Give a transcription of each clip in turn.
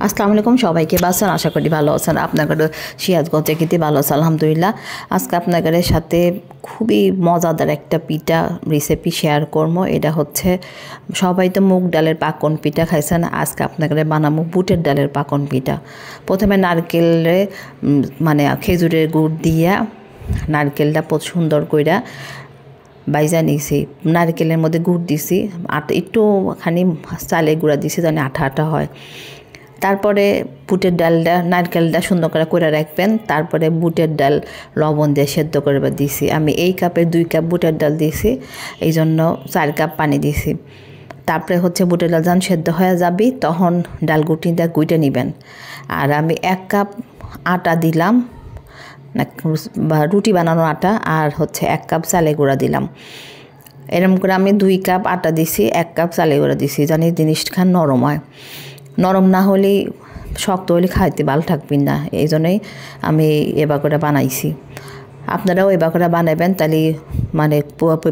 আসসালামু আলাইকুম সবাইকে বাসন আশা করি ভালো আছেন। আপনাদের সিরাজগঞ্জে খেতে ভালো আছে আলহামদুলিল্লাহ। আজকে আপনাদের সাথে খুবই মজাদার একটা পিঠা রেসিপি শেয়ার করবো। এটা হচ্ছে সবাই তো মুগ ডালের পাকন পিঠা খাইছেন, আজকে আপনাদের বানাবো বুটের ডালের পাকন পিঠা। প্রথমে নারকেলে মানে খেজুরের গুড় দিয়া নারকেলটা সুন্দর কইরা বাইজা নিছি, নারকেলের মধ্যে গুড় দিছি, আটা একটুখানি চালে গুঁড়া দিছি যেন আঠা আঠা হয়। তারপরে বুটের ডালটা নারকেলটা সুন্দর করে রাখবেন। তারপরে বুটের ডাল লবণ দিয়ে সেদ্ধ করে দিছি। আমি এই কাপে 2 কাপ বুটের ডাল দিছি, এই জন্য 4 কাপ পানি দিছি। তারপরে হচ্ছে বুটের ডাল যখন সেদ্ধ হয়ে যাবি তখন ডাল গুঁটে নেবেন। আর আমি 1 কাপ আটা দিলাম, বা রুটি বানানোর আটা, আর হচ্ছে 1 কাপ চালে গুঁড়া দিলাম। এরকম করে আমি 2 কাপ আটা দিছি, 1 কাপ চালে গুঁড়া দিছি, জানি জিনিসটা নরম হয়। নরম না হলে শক্ত হলে খাইতে ভালো থাকবেন না, এই জন্যই আমি এবার করে বানাইছি। আপনারাও এবার করে বানাবেন, তাহলে মানে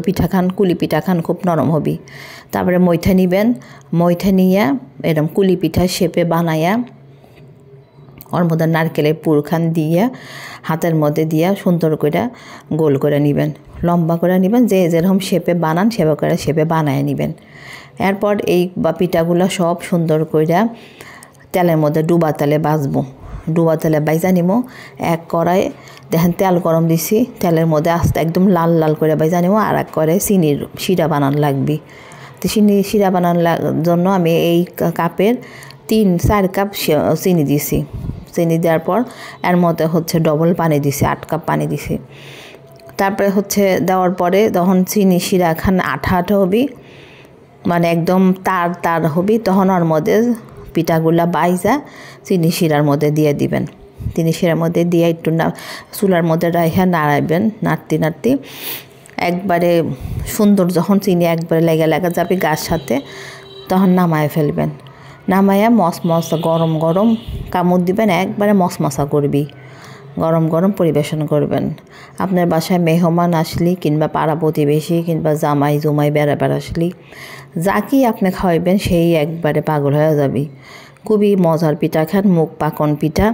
পিঠা খান, কুলি পিঠা খান খুব নরম হবে। তারপরে মইঠা নেবেন, মইঠা নিয়ে এরকম কুলি পিঠা শেপে বানাইয়া ওর মধ্যে নারকেলের পুরখান দিয়ে হাতের মধ্যে দিয়া সুন্দর করে গোল করে নেবেন, লম্বা করে নেবেন, যে যেরকম শেপে বানান সেবা করে শেপে বানায় নেবেন। এরপর এই পিঠাগুলো সব সুন্দর করে তেলের মধ্যে ডুবা তেলে ভাজবো, ডুবা তেলে বাইজা নিব। 1 কড়াই দেখেন তেল গরম দিছি, তেলের মধ্যে আস্তে একদম লাল লাল করে বাইজা নিব। আর 1 কড়াই চিনির শিরা বানান লাগবে। তো শিরা বানানোর জন্য আমি এই কাপের 3-4 কাপ চিনি দিছি। চিনি দেওয়ার পর এর মধ্যে হচ্ছে ডবল পানি দিছি, 8 কাপ পানি দিছি। তারপরে হচ্ছে দেওয়ার পরে তখন চিনি শিরা খান আঠা আঠা হবি, মানে একদম তার তার হবি, তখন ওর মধ্যে পিঠাগুলা বাইজা চিনি শিরার মধ্যে দিয়ে দিবেন। চিনি শিরার মধ্যে দিয়ে একটু চুলার মধ্যে রাইখা নাড়াইবেন, নাড়তে নাড়তে একবারে সুন্দর যখন চিনি একবারে লেগে যাবে গাছ সাথে, তখন নামায় ফেলবেন। নামাইয়া মশমশা গরম গরম কামড় দিবেন, একবারে মশমশা করবি, গরম গরম পরিবেশন করবেন। আপনার বাসায় মেহমান আসলি কিংবা পাড়া প্রতিবেশী কিংবা জামাই জুমাই বেড়াবার আসলি যাকেই আপনি খাওয়াইবেন সেই একবারে পাগল হয়ে যাবি। খুবই মজার পিঠা খান, মুগ পাকন পিঠা।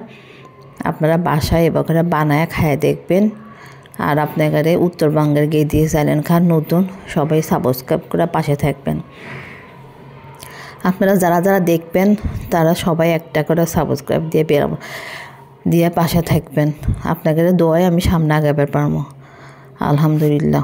আপনারা বাসায় এবার করে বানায় খায় দেখবেন। আর আপনাদের উত্তরবঙ্গের দিয়ে চ্যানেল খান নতুন, সবাই সাবস্ক্রাইব করে পাশে থাকবেন। আপনারা যারা যারা দেখবেন তারা সবাই একটা করে সাবস্ক্রাইব দিয়ে পাশে থাকবেন। আপনাদের দোয়ায় আমি সামনে আগাবার পারবো আলহামদুলিল্লাহ।